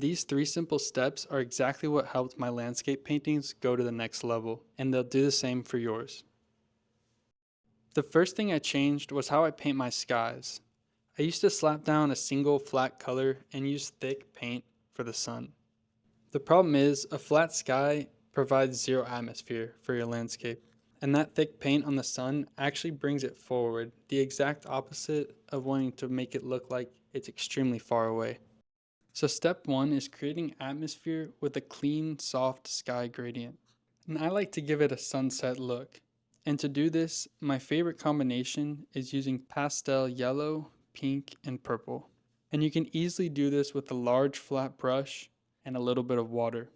These 3 simple steps are exactly what helped my landscape paintings go to the next level, and they'll do the same for yours. The first thing I changed was how I paint my skies. I used to slap down a single flat color and use thick paint for the sun. The problem is, a flat sky provides zero atmosphere for your landscape, and that thick paint on the sun actually brings it forward, the exact opposite of wanting to make it look like it's extremely far away. So step 1 is creating atmosphere with a clean, soft sky gradient. And I like to give it a sunset look. And to do this, my favorite combination is using pastel yellow, pink, and purple. And you can easily do this with a large flat brush and a little bit of water.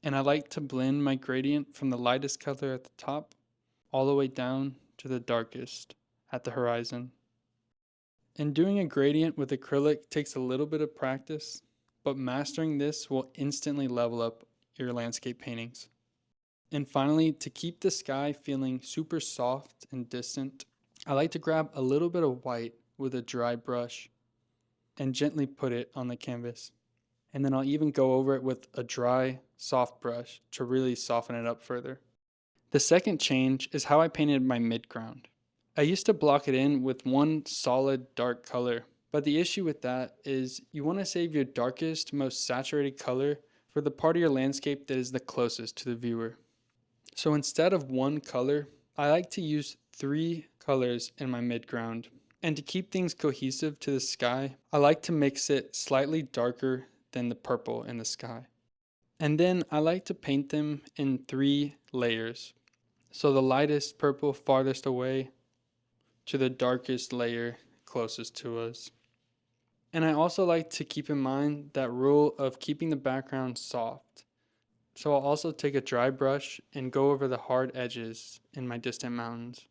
And I like to blend my gradient from the lightest color at the top all the way down to the darkest at the horizon. And doing a gradient with acrylic takes a little bit of practice, but mastering this will instantly level up your landscape paintings. And finally, to keep the sky feeling super soft and distant, I like to grab a little bit of white with a dry brush and gently put it on the canvas. And then I'll even go over it with a dry, soft brush to really soften it up further. The second change is how I painted my midground. I used to block it in with one solid dark color, but the issue with that is you want to save your darkest, most saturated color for the part of your landscape that is the closest to the viewer. So instead of one color, I like to use 3 colors in my midground. And to keep things cohesive to the sky, I like to mix it slightly darker than the purple in the sky. And then I like to paint them in 3 layers. So the lightest purple farthest away to the darkest layer closest to us. And I also like to keep in mind that rule of keeping the background soft. So I'll also take a dry brush and go over the hard edges in my distant mountains.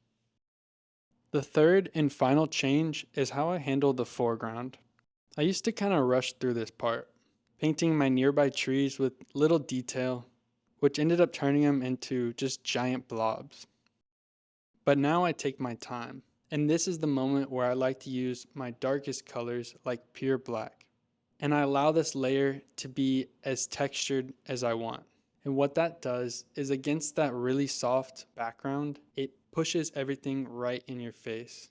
The third and final change is how I handle the foreground. I used to kind of rush through this part, painting my nearby trees with little detail, which ended up turning them into just giant blobs. But now I take my time, and this is the moment where I like to use my darkest colors like pure black. And I allow this layer to be as textured as I want. And what that does is against that really soft background, it pushes everything right in your face.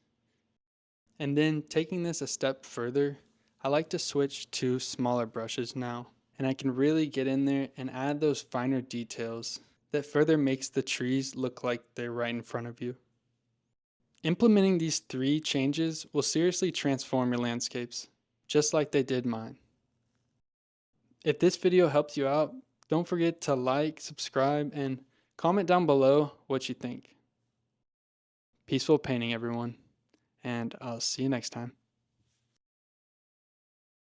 And then taking this a step further, I like to switch to smaller brushes now. And I can really get in there and add those finer details that further makes the trees look like they're right in front of you. Implementing these 3 changes will seriously transform your landscapes, just like they did mine. If this video helps you out, don't forget to like, subscribe, and comment down below what you think. Peaceful painting, everyone, and I'll see you next time.